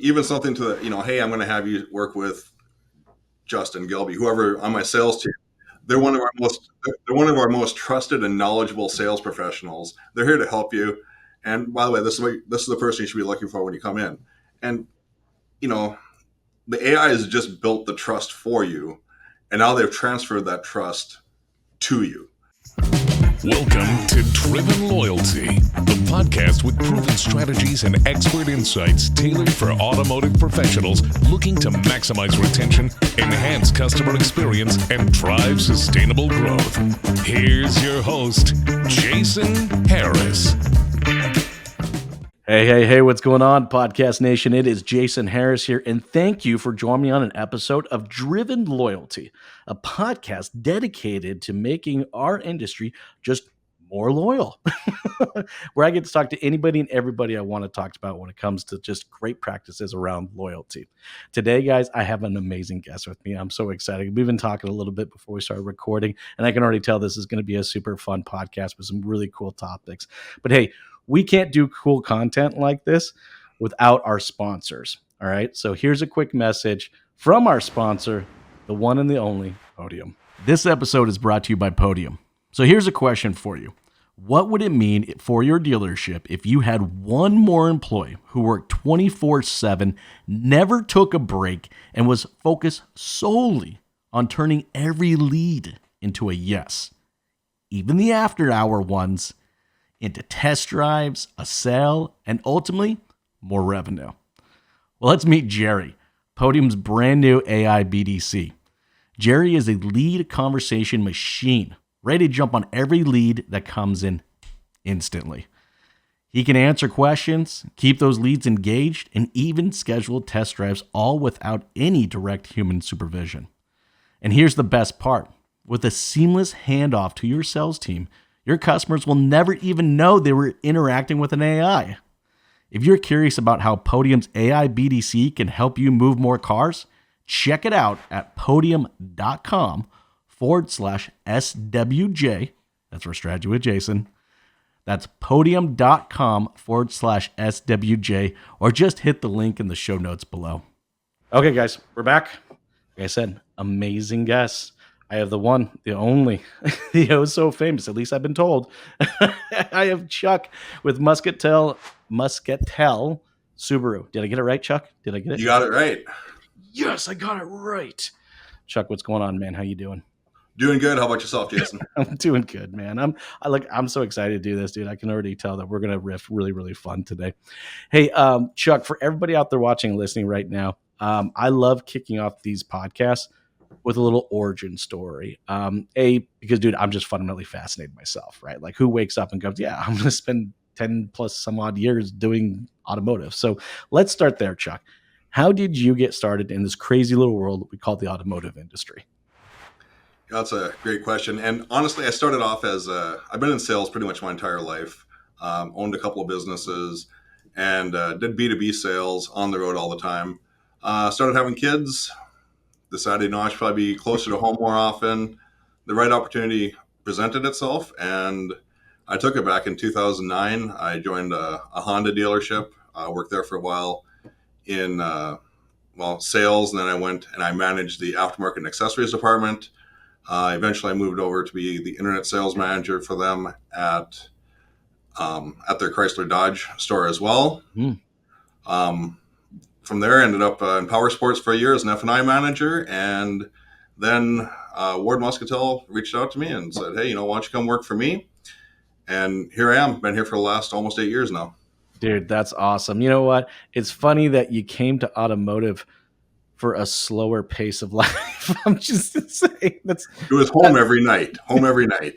Even something to the, hey, I'm going to have you work with Justin Gilby, whoever on my sales team. They're one of our most trusted and knowledgeable sales professionals. They're here to help you. And by the way, this is the person you should be looking for when you come in. And you know, the AI has just built the trust for you, and now they've transferred that trust to you. Welcome to Driven Loyalty, the podcast with proven strategies and expert insights tailored for automotive professionals looking to maximize retention, enhance customer experience, and drive sustainable growth. Here's your host, Jason Harris. Hey, what's going on, Podcast Nation? It is Jason Harris here, and thank you for joining me on an episode of Driven Loyalty, a podcast dedicated to making our industry just more loyal, where I get to talk to anybody and everybody I want to talk about when it comes to just great practices around loyalty. Today, guys, I have an amazing guest with me. I'm so excited. We've been talking a little bit before we started recording, and I can already tell this is going to be a super fun podcast with some really cool topics. But hey, we can't do cool content like this without our sponsors. All right. So here's a quick message from our sponsor, the one and the only Podium. This episode is brought to you by Podium. So here's a question for you. What would it mean for your dealership if you had one more employee who worked 24/7, never took a break, and was focused solely on turning every lead into a yes, even the after-hour ones, into test drives, a sale, and ultimately, more revenue? Well, let's meet Jerry, Podium's brand new AI BDC. Jerry is a lead conversation machine, ready to jump on every lead that comes in instantly. He can answer questions, keep those leads engaged, and even schedule test drives, all without any direct human supervision. And here's the best part. With a seamless handoff to your sales team, your customers will never even know they were interacting with an AI. If you're curious about how Podium's AI BDC can help you move more cars, check it out at podium.com/SWJ. That's for Strategy with Jason. That's podium.com/SWJ, or just hit the link in the show notes below. Okay, guys, we're back. Like I said, amazing guests. I have the one, the only, the oh so famous, at least I've been told. I have Chuck with Muscatel Subaru. Did I get it right, Chuck? Did I get it? You got it right. Yes, I got it right. Chuck, what's going on, man? How you doing? Doing good. How about yourself, Jason? I'm doing good, man. I'm so excited to do this, dude. I can already tell that we're gonna riff really, really fun today. Hey, Chuck, for everybody out there watching and listening right now, I love kicking off these podcasts with a little origin story. Because, dude, I'm just fundamentally fascinated myself, right? Like, who wakes up and goes, yeah, I'm going to spend 10 plus some odd years doing automotive. So let's start there, Chuck. How did you get started in this crazy little world that we call the automotive industry? That's a great question. And honestly, I started off I've been in sales pretty much my entire life, owned a couple of businesses, and did B2B sales on the road all the time. Started having kids. Decided, I should probably be closer to home more often. The right opportunity presented itself, and I took it back in 2009. I joined a Honda dealership, worked there for a while in sales, and then I went and I managed the aftermarket and accessories department. Eventually, I moved over to be the internet sales manager for them at their Chrysler Dodge store as well. From there, I ended up in power sports for a year as an F&I manager, and then Ward Muscatel reached out to me and said, hey, why don't you come work for me? And here I am. Been here for the last almost 8 years now. Dude, that's awesome. You know what? It's funny that you came to automotive for a slower pace of life. I'm just saying it was home every night.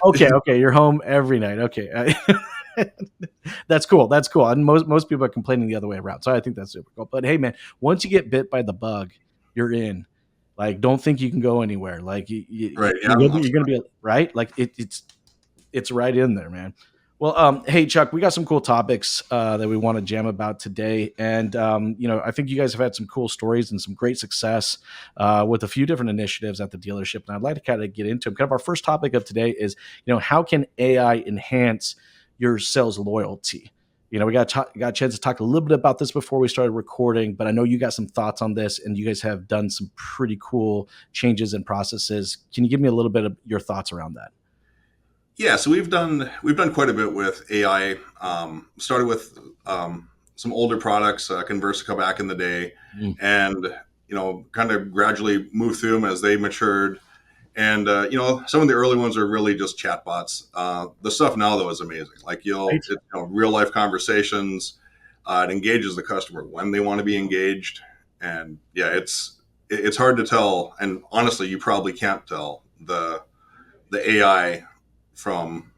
Okay. You're home every night. Okay. That's cool. And most people are complaining the other way around. So I think that's super cool. But hey, man, once you get bit by the bug, you're in. Like, don't think you can go anywhere. Like, right? Yeah, you're going to be right. Like, it's right in there, man. Well, hey, Chuck, we got some cool topics that we want to jam about today. And, I think you guys have had some cool stories and some great success with a few different initiatives at the dealership. And I'd like to kind of get into them. Kind of our first topic of today is, how can AI enhance your sales loyalty? We got a chance to talk a little bit about this before we started recording, but I know you got some thoughts on this, and you guys have done some pretty cool changes and processes. Can you give me a little bit of your thoughts around that? Yeah, so we've done quite a bit with AI. Started with some older products, Conversica back in the day, Mm. and kind of gradually moved through them as they matured. And some of the early ones are really just chatbots. The stuff now though is amazing. Like Right. real life conversations. It engages the customer when they want to be engaged, and yeah, it's hard to tell. And honestly, you probably can't tell the AI from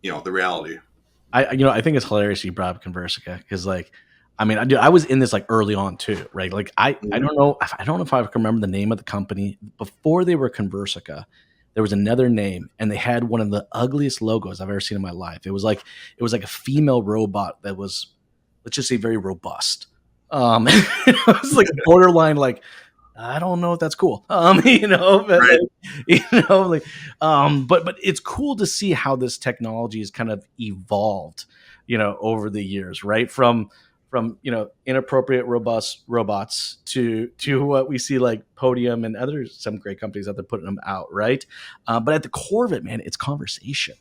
the reality. I think it's hilarious you brought up Conversica because, like, I mean, I was in this like early on too, right? Like, I Mhm. don't know if I can remember the name of the company before they were Conversica. There was another name, and they had one of the ugliest logos I've ever seen in my life. It was like a female robot that was, let's just say, very robust. It was like borderline, like, I don't know if that's cool. But Right. like, you know, like, but it's cool to see how this technology has kind of evolved, over the years, right? From inappropriate robust robots to what we see like Podium and other some great companies that they're putting them out, right? But at the core of it, man, it's conversation,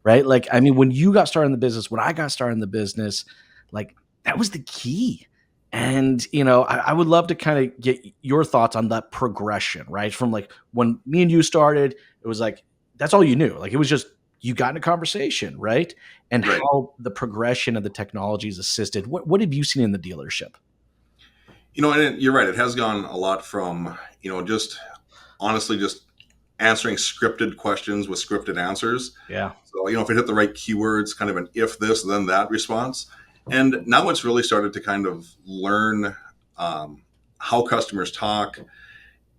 right? Like, I mean, when you got started in the business, when I got started in the business, like, that was the key. And, I would love to kind of get your thoughts on that progression, right? From like when me and you started, it was like, that's all you knew. Like, it was just, you got in a conversation, right? And Right. how the progression of the technologies assisted. What have you seen in the dealership? And you're right. It has gone a lot from just honestly just answering scripted questions with scripted answers. Yeah. So, if it hit the right keywords, kind of an if this, then that response. And now it's really started to kind of learn how customers talk.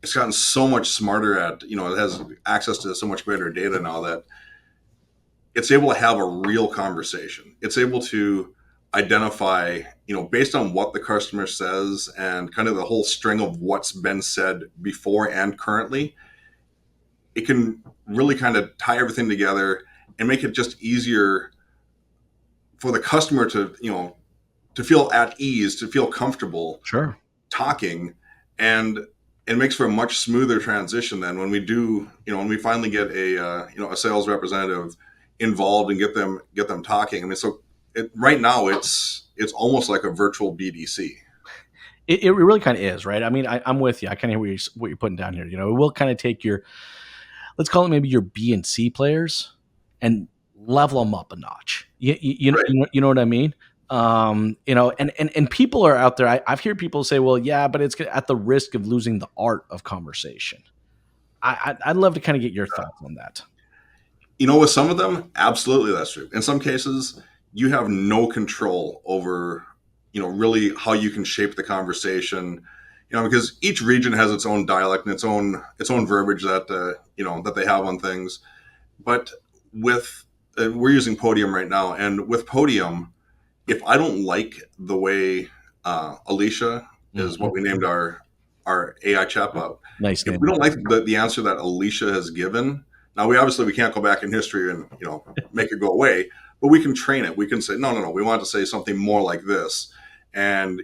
It's gotten so much smarter it has access to so much greater data now that it's able to have a real conversation. It's able to identify, based on what the customer says and kind of the whole string of what's been said before and currently, it can really kind of tie everything together and make it just easier for the customer to feel at ease, to feel comfortable Sure. talking, and it makes for a much smoother transition then when we do, when we finally get a sales representative involved and get them talking. I mean, so right now it's almost like a virtual BDC. It really kind of is, right? I mean, I'm with you. I kind of hear what you're putting down here. It will kind of take your, let's call it maybe your B and C players, and level them up a notch. Right. You know what I mean? And people are out there. I've heard people say, well, yeah, but it's at the risk of losing the art of conversation. I'd love to kind of get your thoughts on that. With some of them, absolutely that's true. In some cases, you have no control over, really how you can shape the conversation, because each region has its own dialect and its own verbiage that they have on things. But with we're using Podium right now, and with Podium, if I don't like the way Alicia is Mhm. what we named our AI chatbot, Nice if name. we don't like the answer that Alicia has given, now we can't go back in history and make it go away, but we can train it. We can say no, no, no. We want to say something more like this, and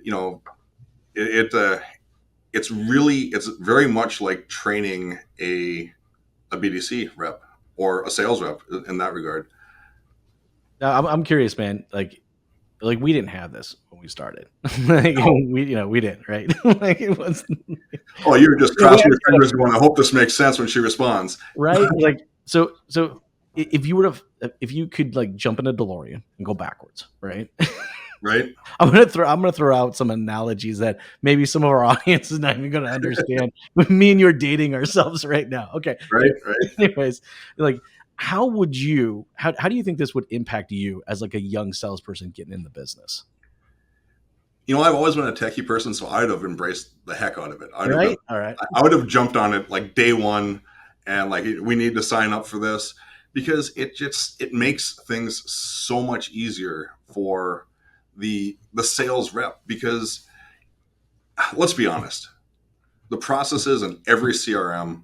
it's very much like training a BDC rep or a sales rep in that regard. Now, I'm curious, man. Like we didn't have this when we started. Like, No. we didn't, right? Like, it was, Oh, you were just we crossing had your kind of, fingers going, I hope this makes sense when she responds. right. Like, so if you were to, if you could like jump in a DeLorean and go backwards, right? Right? I'm gonna throw out some analogies that maybe some of our audience is not even gonna understand. Me and you are dating ourselves right now. Okay. Right? Right? Anyways, like, how do you think this would impact you as like a young salesperson getting in the business? I've always been a techie person, so I would have embraced the heck out of it. Right? All right. I would have jumped on it like day one, and like we need to sign up for this because it makes things so much easier for the sales rep. Because let's be honest, the processes in every CRM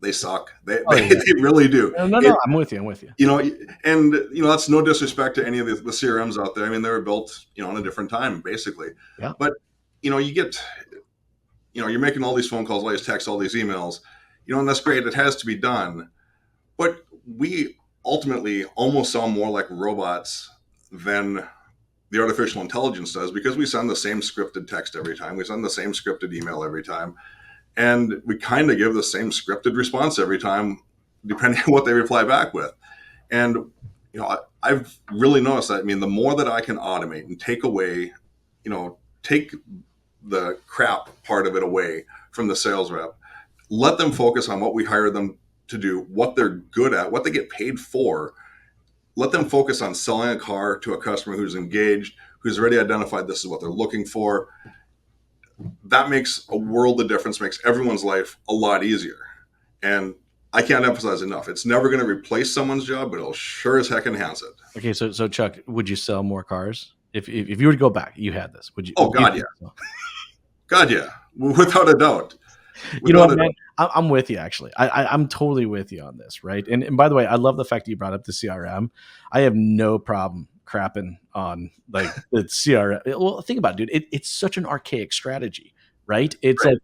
they suck. They, Oh they, yeah. they really do. No, I'm with you. I'm with you. You know, and that's no disrespect to any of the CRMs out there. I mean, they were built, in a different time, basically. Yeah. But you get, you're making all these phone calls, all these texts, all these emails, and that's great. It has to be done. But we ultimately almost sound more like robots than the artificial intelligence does, because we send the same scripted text every time. We send the same scripted email every time. And we kind of give the same scripted response every time, depending on what they reply back with. And, I've really noticed that. I mean, the more that I can automate and take away, take the crap part of it away from the sales rep, let them focus on what we hired them to do, what they're good at, what they get paid for. Let them focus on selling a car to a customer who's engaged, who's already identified this is what they're looking for. That makes a world of difference, makes everyone's life a lot easier. And I can't emphasize enough. It's never going to replace someone's job, but it'll sure as heck enhance it. Okay, so Chuck, would you sell more cars if you were to go back? You had this. Would you? Oh God, yeah. God, yeah, without a doubt. You know what, man? I'm with you, actually. I'm totally with you on this, right? And by the way, I love the fact that you brought up the CRM. I have no problem crapping on like the CRM. Well, think about it, dude. It's such an archaic strategy, right? It's Right. like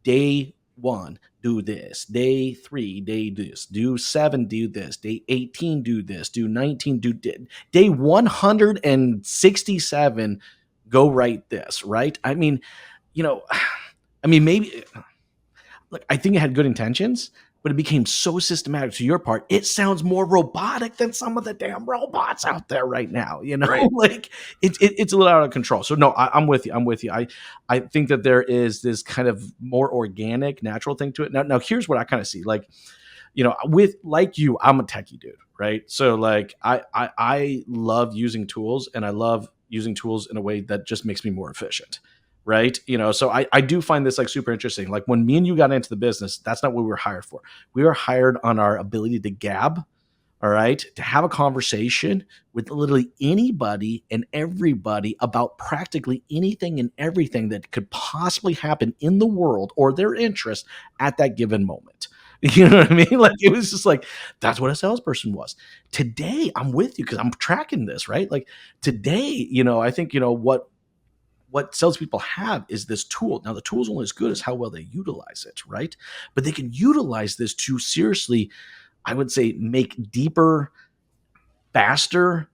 day 1, do this. Day 3, do this. Do 7, do this. Day 18, do this. Do 19, do day 167, go write this, right? I mean, maybe look, I think it had good intentions, but it became so systematic. To your part, it sounds more robotic than some of the damn robots out there right now. Right. Like it's a little out of control. So no, I'm with you. I'm with you. I think that there is this kind of more organic, natural thing to it. Now here's what I kind of see. Like, with like you, I'm a techie dude, right? So like I love using tools, and I love using tools in a way that just makes me more efficient. Right. So I do find this like super interesting. Like when me and you got into the business, that's not what we were hired for. We were hired on our ability to gab, all right, to have a conversation with literally anybody and everybody about practically anything and everything that could possibly happen in the world or their interest at that given moment. You know what I mean? Like it was just like, that's what a salesperson was. Today, I'm with you because I'm tracking this, right? Like today, I think, what salespeople have is this tool. Now, the tool is only as good as how well they utilize it, right? But they can utilize this to seriously, I would say, make deeper, faster,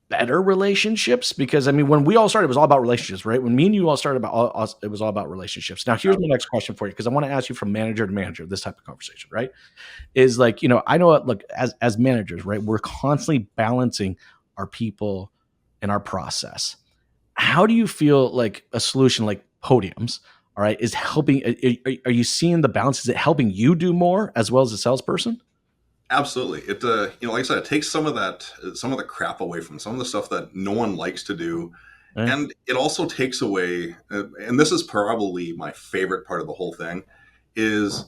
better relationships. Because I mean, when we all started, it was all about relationships, right? When me and you all started it was all about relationships. Now, here's my next question for you, because I want to ask you from manager to manager this type of conversation, right? Is like, I know, look, as managers, right, we're constantly balancing our people and our process. How do you feel like a solution like Podiums, all right, is helping? Are you seeing the balance? Is it helping you do more as well as a salesperson? Absolutely. It, like I said, it takes some of the crap away from some of the stuff that no one likes to do. Right? And it also takes away, and this is probably my favorite part of the whole thing, is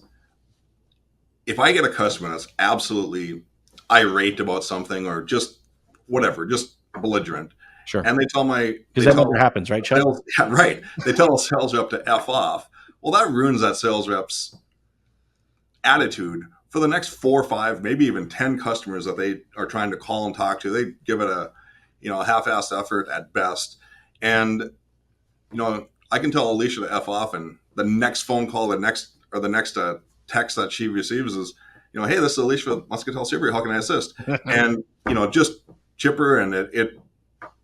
if I get a customer that's absolutely irate about something or just whatever, just belligerent, Sure. and they tell Because that never happens, right, Chuck? yeah, right. They tell a sales rep to F off. Well, that ruins that sales rep's attitude for the next 4 or 5, maybe even 10 customers that they are trying to call and talk to. They give it a half-assed effort at best. And, I can tell Alicia to F off, and the next phone call, the next text that she receives is, hey, this is Alicia with Muscatel Seabury. How can I assist? And, just chipper, and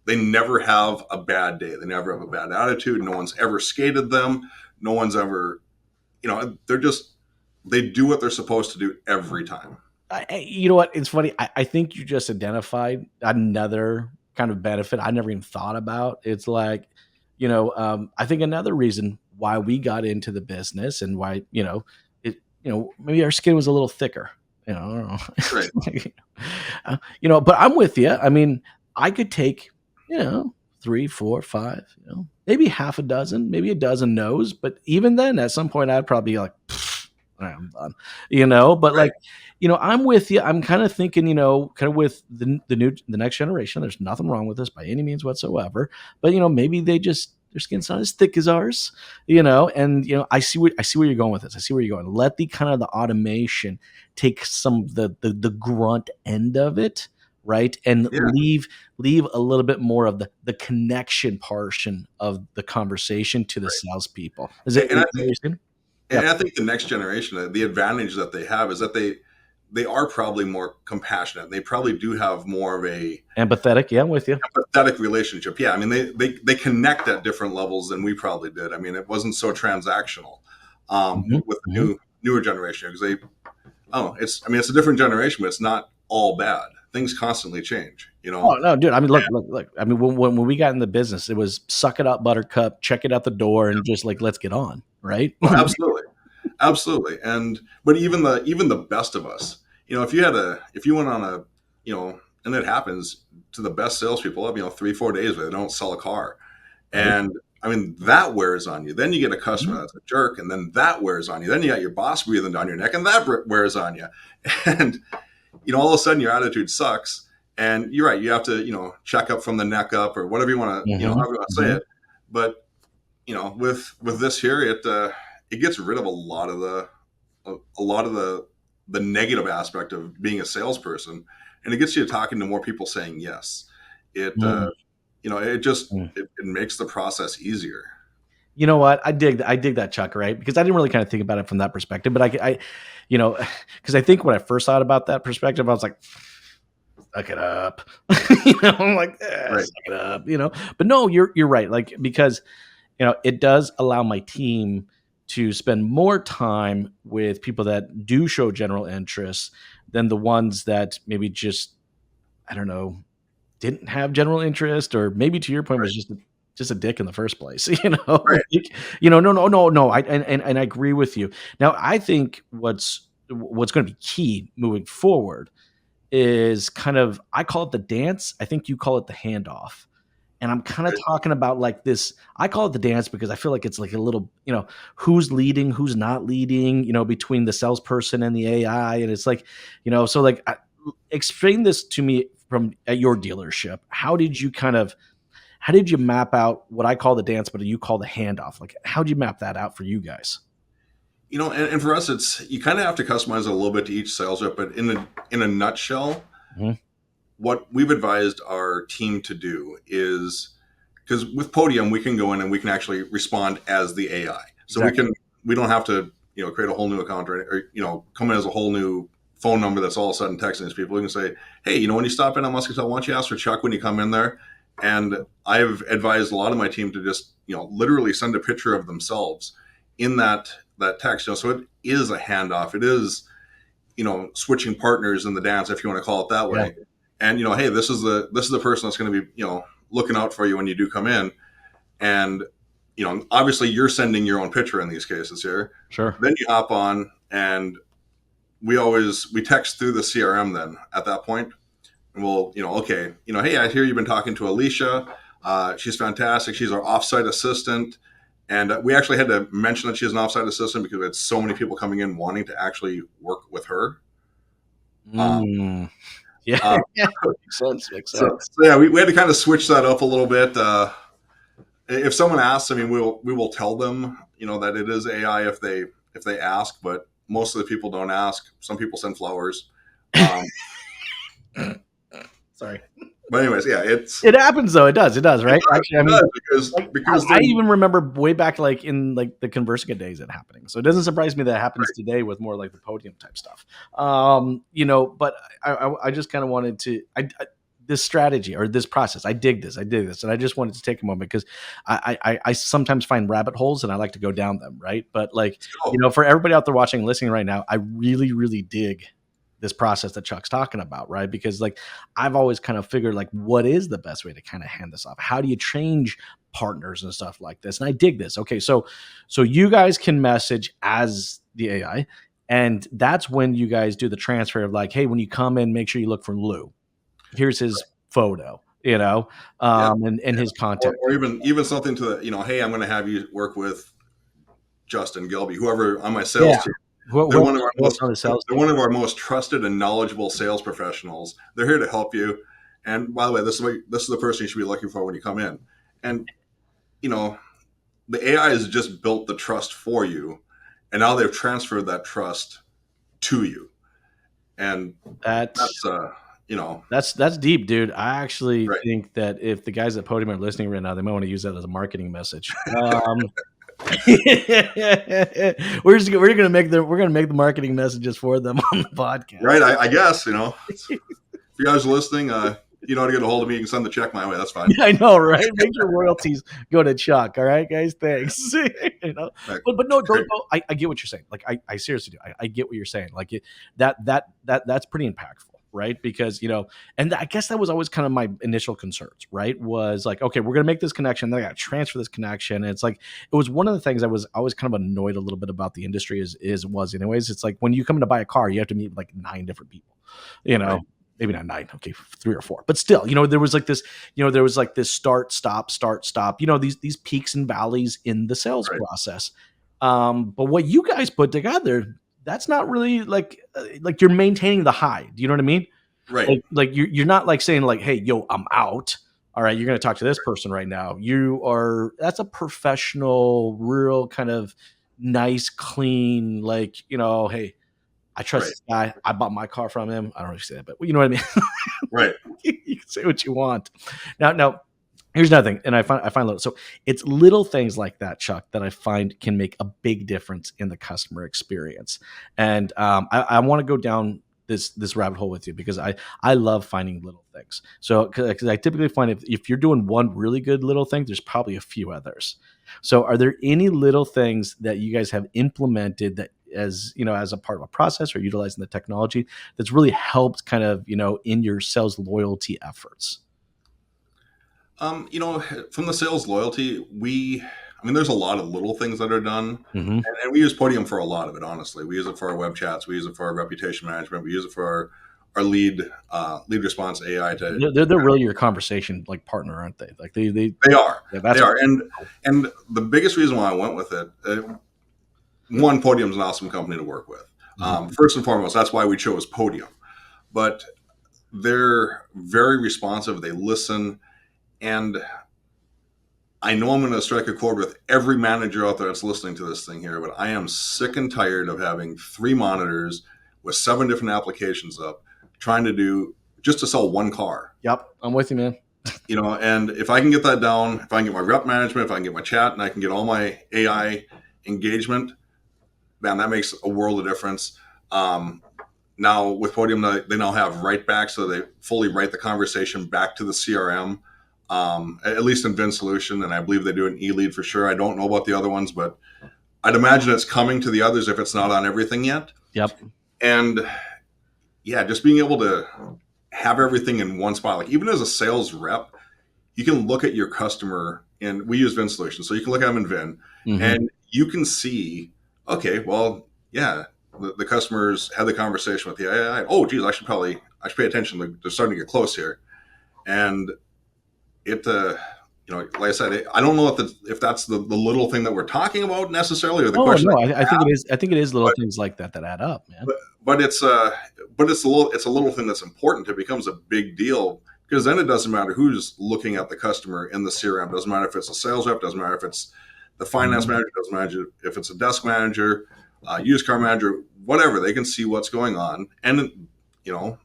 they never have a bad day. They never have a bad attitude. No one's ever skated them. No one's ever, they do what they're supposed to do every time. You know what? It's funny. I think you just identified another kind of benefit I never even thought about. It's like, I think another reason why we got into the business and why, maybe our skin was a little thicker. I don't know. Right. But I'm with you. I mean, I could take, 3, 4, 5, maybe half a dozen, maybe a dozen no's. But even then, at some point, I'd probably be like, I'm done, But Right. like, I'm with you. I'm kind of thinking, kind of with the next generation. There's nothing wrong with this by any means whatsoever. But maybe they just their skin's not as thick as ours, you know. And I see where you're going with this. I see where you're going. Let the kind of the automation take some of the grunt end of it, right, and Yeah, leave a little bit more of the connection portion of the conversation to the right. salespeople. Is it? And I Is that what think you're saying? and Yep. I think the next generation, the advantage that they have is that they are probably more compassionate. They probably do have more of a Empathetic. Yeah, I'm with you. empathetic relationship. Yeah, I mean they connect at different levels than we probably did. I mean, it wasn't so transactional Mhm, with the mhm. newer generation because they oh it's I mean it's a different generation, but it's not all bad. Things constantly change. You Oh, know. no, dude, I mean, look, I mean, when we got in the business, it was suck it up, buttercup, check it out the door, and just, like, let's get on, right? Oh, absolutely, absolutely. And but even the best of us, if you went on a and it happens to the best salespeople of 3-4 days where they don't sell a car. Right? And I mean, that wears on you. Then you get a customer Mhm. that's a jerk, and then that wears on you. Then you got your boss breathing down your neck, and that wears on you. And all of a sudden, your attitude sucks. And you're right. You have to, check up from the neck up, or whatever you want to, Mhm, however you want to say mhm. it. But with this here, it gets rid of a lot of the negative aspect of being a salesperson, and it gets you talking to more people saying yes. It Mm, it just mm. it makes the process easier. You know what? I dig that, Chuck, right? Because I didn't really kinda think about it from that perspective, but you know, because I think when I first thought about that perspective, I was like, "Suck it up." I'm like, Right. suck it up," you know? But no, you're right, like, because it does allow my team to spend more time with people that do show general interest than the ones that maybe just, I don't know, didn't have general interest, or maybe to your point was Right. just a dick in the first place, you know? Right. Like, no, no, no, no. And I agree with you. Now, I think what's going to be key moving forward is kind of, I call it the dance. I think you call it the handoff. And I'm kind of Right. talking about like this. I call it the dance because I feel like it's like a little, who's leading, who's not leading, between the salesperson and the AI. And it's like, so like, explain this to me from at your dealership. How did you map out what I call the dance, but you call the handoff? Like, how did you map that out for you guys? And for us, it's you kind of have to customize it a little bit to each sales rep, but in a nutshell, Mhm. what we've advised our team to do is because with Podium, we can go in and we can actually respond as the AI. So Exactly. we don't have to, create a whole new account or come in as a whole new phone number that's all of a sudden texting these people. We can say, hey, when you stop in on Muscatel, why don't you ask for Chuck when you come in there? And I've advised a lot of my team to just, literally send a picture of themselves in that text. So it is a handoff. It is, switching partners in the dance, if you want to call it that Yeah. way. And hey, this is the person that's going to be looking out for you when you do come in. And obviously you're sending your own picture in these cases here. Sure. Then you hop on and we text through the CRM then at that point, and we'll okay, hey, I hear you've been talking to Alicia. She's fantastic. She's our offsite assistant. And we actually had to mention that she's an offsite assistant because we had so many people coming in wanting to actually work with her. Um, Mm. Yeah. uh, Makes sense. Makes so, sense. so yeah, we had to kind of switch that up a little bit. If someone asks, I mean, we will tell them, that it is AI if they ask, but most of the people don't ask. Some people send flowers. Um, Sorry. but anyways, yeah, it's It happens though. It does. It does. it Right. does, Actually, I it mean, does because like, because I they're even remember way back, like in like the Conversica days, it happening. So it doesn't surprise me that it happens right. today with more like the podium type stuff. But I just kind of wanted to, this strategy or this process. I dig this. I dig this, and I just wanted to take a moment because I sometimes find rabbit holes and I like to go down them. Right, but like Oh, for everybody out there watching and listening right now, I really really dig this process that Chuck's talking about, right? Because like I've always kind of figured like what is the best way to kind of hand this off? How do you change partners and stuff like this? And I dig this. Okay, so you guys can message as the AI, and that's when you guys do the transfer of like, hey, when you come in, make sure you look for Lou. Here's his photo, yep, and yeah. his Or, contact. or even something to the, hey, I'm going to have you work with Justin Gilby, whoever on my Yeah. sales team. They're Whoever one of our else most on the sales they're team. one of our most trusted and knowledgeable sales professionals. They're here to help you. And by the way, this is the person you should be looking for when you come in. And you know, the AI has just built the trust for you, and now they've transferred that trust to you, and That's that's you know, that's deep, dude. I actually right. think that if the guys at Podium are listening right now, they might want to use that as a marketing message. We're gonna make the marketing messages for them on the podcast. Right. I guess, if you guys are listening, you know how to get a hold of me. You can send the check my way. That's fine. I know, right? Make sure royalties go to Chuck. All right, guys. Thanks. you know, Right. but no, Great. I get what you're saying. Like, I seriously do. I get what you're saying. Like, that's pretty impactful, right? Because and I guess that was always kind of my initial concerns, right? Was like, okay, we're gonna make this connection, then I got to transfer this connection. And it's like it was one of the things I was always kind of annoyed a little bit about the industry was anyways. It's like when you come in to buy a car, you have to meet like 9 different people, you know. Right. Maybe not 9, okay, 3 or 4, but still, there was like this, there was like this start stop, these peaks and valleys in the sales Right. process. But what you guys put together, that's not really like you're maintaining the high. Do you know what I mean? Right. Like you're not like saying like, hey, yo, I'm out. All right, you're going to talk to this person right now. That's a professional, real kind of nice, clean, like, hey, I trust Right. this guy. I bought my car from him. I don't know if you say that, but you know what I mean? Right. You can say what you want. Now, here's another thing, and I find little. So it's little things like that, Chuck, that I find can make a big difference in the customer experience. And I want to go down this rabbit hole with you because I love finding little things. So because I typically find if you're doing one really good little thing, there's probably a few others. So are there any little things that you guys have implemented that as a part of a process or utilizing the technology that's really helped kind of in your sales loyalty efforts? From the sales loyalty, there's a lot of little things that are done, Hmm. and we use Podium for a lot of it. Honestly, we use it for our web chats, we use it for our reputation management, we use it for our lead response AI to. They're really your conversation like partner, aren't they? Like They are, yeah, they that's are, and the biggest reason why I went with it, one, Podium's an awesome company to work with. Mhm. First and foremost, that's why we chose Podium, but they're very responsive. They listen, and I know I'm going to strike a chord with every manager out there that's listening to this thing here, but I am sick and tired of having 3 monitors with 7 different applications up, trying to do just to sell one car. Yep, I'm with you, man. And if I can get that down, if I can get my rep management, if I can get my chat, and I can get all my AI engagement, man, that makes a world of difference. Now with Podium, they now have write back, so they fully write the conversation back to the CRM. At least in Vin Solution, and I believe they do an e-lead for sure. I don't know about the other ones, but I'd imagine it's coming to the others if it's not on everything yet. Yep. And yeah, just being able to have everything in one spot, like even as a sales rep, you can look at your customer, and we use Vin Solution, so you can look at them in Vin, Hmm. and you can see, okay, well, yeah, the customers had the conversation with the AI. Oh, geez, I should pay attention. They're starting to get close here, and it like I said, I don't know if that's the little thing that we're talking about necessarily, or the Oh question no, that I think it is. I think it is little but things like that that add up, man. but, but it's a little thing that's important. It becomes a big deal because then it doesn't matter who's looking at the customer in the CRM. Doesn't matter if it's a sales rep, doesn't matter if it's the finance Mhm. manager, doesn't matter if it's a desk manager, used car manager, whatever. They can see what's going on and you know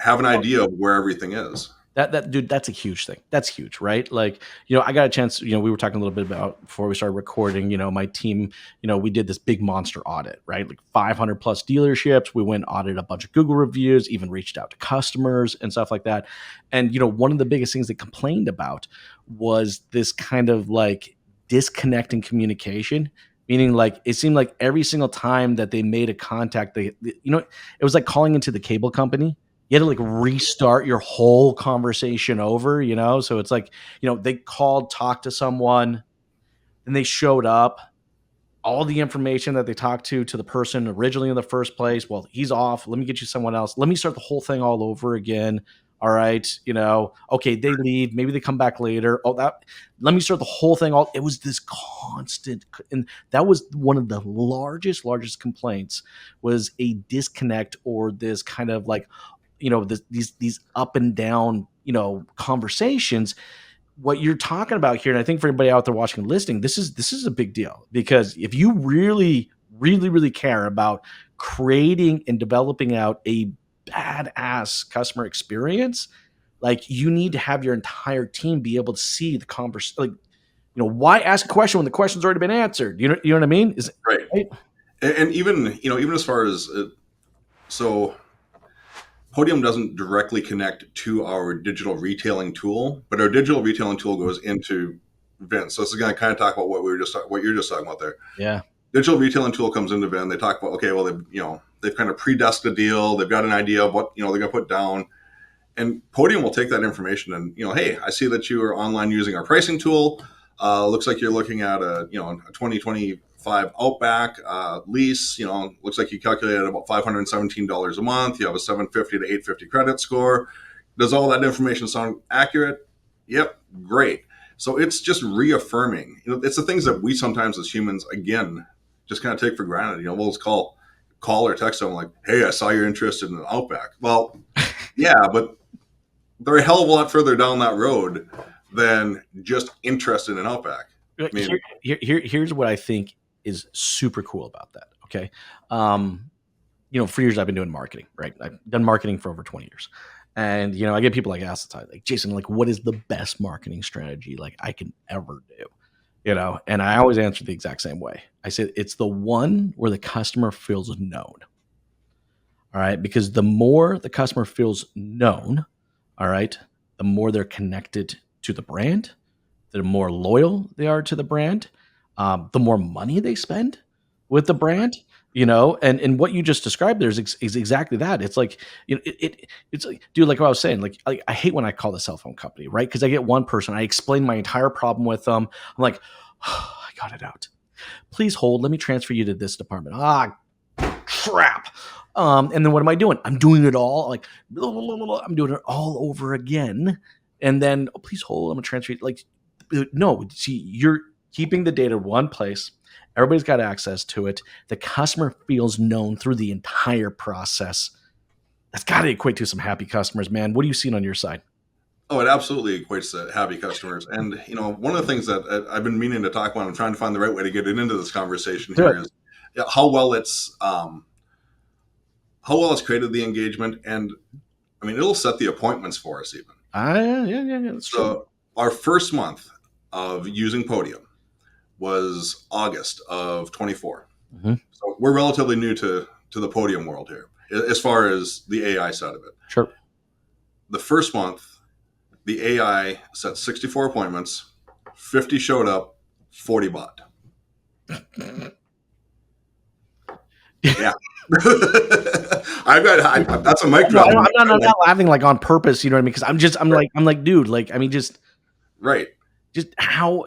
have an idea of where everything is. That dude, that's a huge thing. That's huge, right? Like, I got a chance, we were talking a little bit about before we started recording, my team, we did this big monster audit, right? Like 500 plus dealerships. We went audited a bunch of Google reviews, even reached out to customers and stuff like that. And, one of the biggest things they complained about was this kind of like disconnecting communication. Meaning, like, it seemed like every single time that they made a contact, it was like calling into the cable company. You had to like restart your whole conversation over. So it's like, they called, talked to someone, and they showed up. All the information that they talked to the person originally in the first place. Well, he's off. Let me get you someone else. Let me start the whole thing all over again. All right. Okay, they leave. Maybe they come back later. Let me start the whole thing. It was this constant. And that was one of the largest complaints was a disconnect or this kind of like, these up and down, conversations. what you're talking about here, and I think for anybody out there watching and listening, this is a big deal, because if you really care about creating and developing out a badass customer experience, like, you need to have your entire team be able to see the conversation. Like, why ask a question when the question's already been answered? You know what I mean? Is Right. right? And even, even as far as, so Podium doesn't directly connect to our digital retailing tool, but our digital retailing tool goes into Vince. So this is going to kind of talk about what you're just talking about there. Yeah. Digital retailing tool comes into Vin. They talk about, okay, well, they've kind of pre-desked a deal. They've got an idea of what, they're going to put down. And Podium will take that information and, hey, I see that you are online using our pricing tool. Looks like you're looking at a 2025 Outback lease. Looks like you calculated about $517 a month. You have a 750 to 850 credit score. Does all that information sound accurate? Yep, great. So it's just reaffirming. It's the things that we sometimes as humans, again, just kind of take for granted. We'll just call or text them like, "Hey, I saw you're interested in an Outback." Well, yeah, but they're a hell of a lot further down that road than just interested in Outback. I mean, Here's what I think is super cool about that. Okay. For years I've been doing marketing, right? I've done marketing for over 20 years. And, I get people like ask the time, like, Jason, like, what is the best marketing strategy like I can ever do? And I always answer the exact same way. I said, it's the one where the customer feels known. All right. Because the more the customer feels known, all right, the more they're connected to the brand, the more loyal they are to the brand, the more money they spend with the brand. And what you just described there is exactly that. It's like, it's like, dude, like what I was saying, like I hate when I call the cell phone company, right? Because I get one person, I explain my entire problem with them. I'm like, oh, I got it out. Please hold. Let me transfer you to this department. Ah, crap. And then what am I doing? I'm doing it all. Like, I'm doing it all over again. And then, oh, please hold. I'm gonna transfer you. Like, no, see, you're keeping the data in one place. Everybody's got access to it. The customer feels known through the entire process. That's got to equate to some happy customers, man. What are you seeing on your side? Oh, it absolutely equates to happy customers. And, one of the things that I've been meaning to talk about, I'm trying to find the right way to get it into this conversation here, is how well it's created the engagement. And I mean, it'll set the appointments for us even. Yeah. That's So true. our first month of using Podium was August of 24. Mm-hmm. So we're relatively new to the Podium world here, as far as the AI side of it. Sure. The first month, the AI set 64 appointments, 50 showed up, 40 bought. Yeah. That's a mic drop. I'm not laughing like on purpose, you know what I mean? Because I'm like, dude, like, I mean, just right. Just how.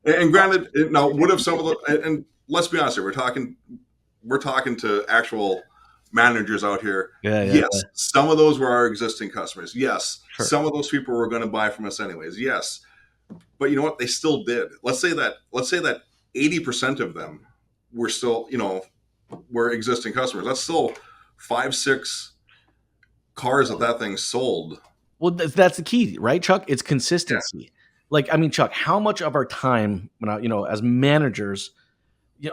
And granted, now what if some of the, and let's be honest here, we're talking to actual managers out here. Yes, some of those were our existing customers. Yes, sure. Some of those people were going to buy from us anyways. Yes, but you know what? They still did. Let's say that 80% of them were still, were existing customers. That's still 5-6 cars that thing sold. Well, that's the key, right, Chuck? It's consistency. Yeah. Like, I mean, Chuck, how much of our time, as managers,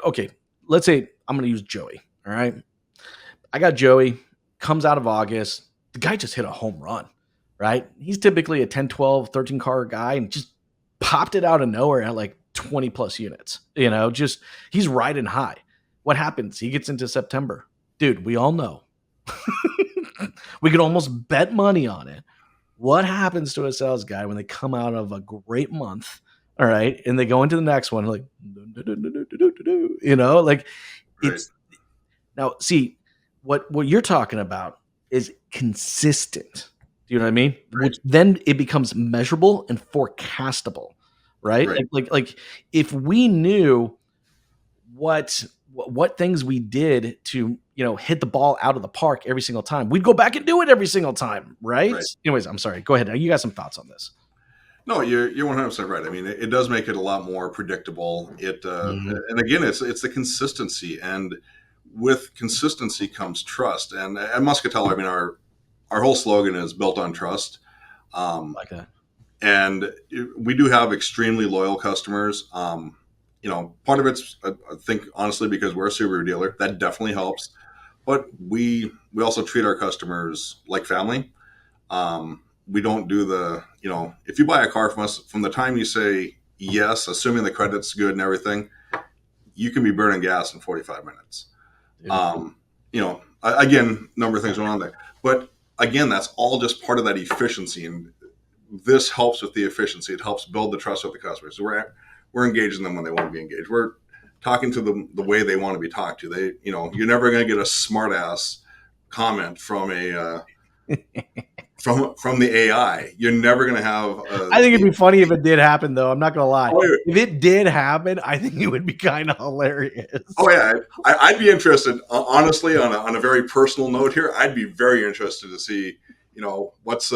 okay, let's say I'm going to use Joey. All right. I got Joey, comes out of August. The guy just hit a home run, right? He's typically a 10, 12, 13 car guy and just popped it out of nowhere at like 20 plus units, just he's riding high. What happens? He gets into September. Dude, we all know. We could almost bet money on it. What happens to a sales guy when they come out of a great month, all right, and they go into the next one, like, like it's now, see, what you're talking about is consistent. Do you know what I mean? Right. Which then it becomes measurable and forecastable, right? Like if we knew what things we did to, hit the ball out of the park every single time, we'd go back and do it every single time. Right. Anyways, I'm sorry. Go ahead. You got some thoughts on this? No, you're 100% right. I mean, it does make it a lot more predictable. And again, it's the consistency, and with consistency comes trust. And at Muscatel, I mean, our whole slogan is built on trust. Like that. and we do have extremely loyal customers. Part of it's, I think, honestly, because we're a Subaru dealer, that definitely helps. But we also treat our customers like family. We don't do if you buy a car from us, from the time you say yes, assuming the credit's good and everything, you can be burning gas in 45 minutes. Again, number of things going on there. But again, that's all just part of that efficiency. And this helps with the efficiency. It helps build the trust with the customers. So we're engaging them when they want to be engaged. We're talking to them the way they want to be talked to. You're never going to get a smart ass comment from from the AI. You're never going to have. I think it'd be funny if it did happen, though. I'm not going to lie. Oh, yeah. If it did happen, I think it would be kind of hilarious. Oh yeah, I'd be interested. Honestly, on a very personal note here, I'd be very interested to see, what's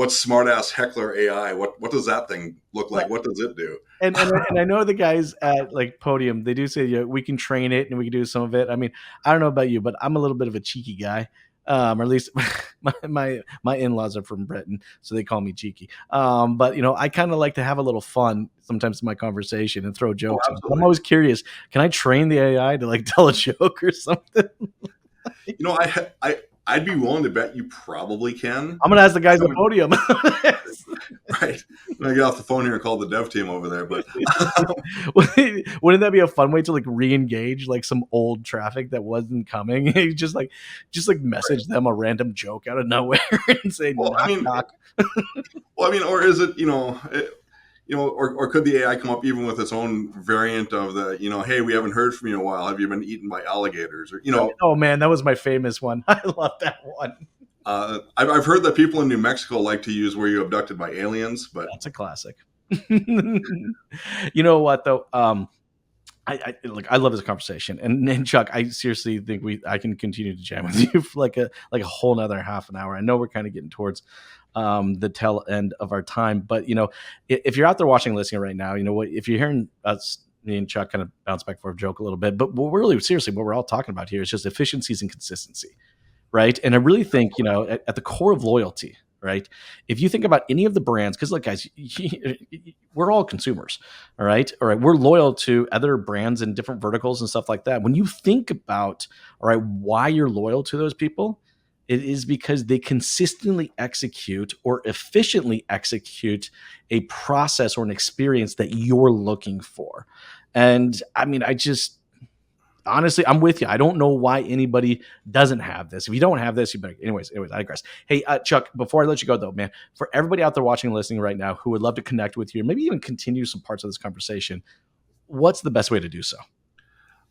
smart ass heckler AI. What does that thing look like? What does it do? And I know the guys at like Podium, they do say we can train it and we can do some of it. I mean, I don't know about you, but I'm a little bit of a cheeky guy. Or at least my in-laws are from Britain, so they call me cheeky. But I kind of like to have a little fun sometimes in my conversation and throw jokes. I'm always curious. Can I train the AI to like tell a joke or something? I'd be willing to bet you probably can. I'm gonna ask the guys at Podium. Right. I'm gonna get off the phone here and call the dev team over there. But wouldn't that be a fun way to like re-engage like some old traffic that wasn't coming? You just message them a random joke out of nowhere and say, knock. Or is it, or could the AI come up even with its own variant of the, hey, we haven't heard from you in a while. Have you been eaten by alligators? Or, Oh man, that was my famous one. I love that one. I've heard that people in New Mexico like to use "Were you abducted by aliens?" But that's a classic. You know what though? I love this conversation, and Chuck, I seriously think I can continue to jam with you for like a whole nother half an hour. I know we're kind of getting towards the tail end of our time, but if you're out there watching, listening right now, if you're hearing us, me and Chuck kind of bounce back for a joke a little bit, but really seriously, what we're all talking about here is just efficiencies and consistency. Right. And I really think, at the core of loyalty, right? If you think about any of the brands, because look, guys, we're all consumers. All right. We're loyal to other brands and different verticals and stuff like that. When you think about, all right, why you're loyal to those people, it is because they consistently execute or efficiently execute a process or an experience that you're looking for. And I mean, honestly, I'm with you. I don't know why anybody doesn't have this. If you don't have this, you better. Anyways, I digress. Hey, Chuck, before I let you go, though, man, for everybody out there watching and listening right now who would love to connect with you and maybe even continue some parts of this conversation, what's the best way to do so?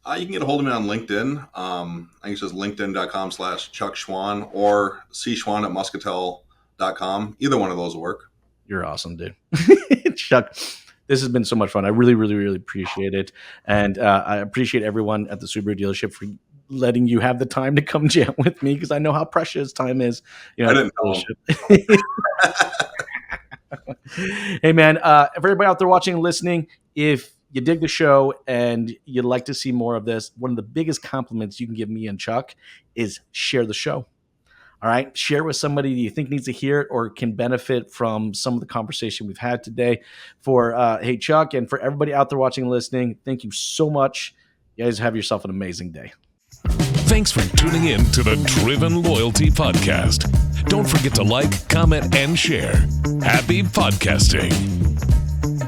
You can get a hold of me on LinkedIn. I think it's just linkedin.com/Chuck Schwan or cschwan@muscatel.com. Either one of those will work. You're awesome, dude. Chuck, this has been so much fun. I really, really, really appreciate it. And I appreciate everyone at the Subaru dealership for letting you have the time to come jam with me because I know how precious time is. I didn't know. Hey, man, for everybody out there watching and listening, if you dig the show and you'd like to see more of this, one of the biggest compliments you can give me and Chuck is share the show. All right. Share with somebody that you think needs to hear it or can benefit from some of the conversation we've had today. For hey, Chuck, and for everybody out there watching and listening, thank you so much. You guys have yourself an amazing day. Thanks for tuning in to the Driven Loyalty Podcast. Don't forget to like, comment, and share. Happy podcasting.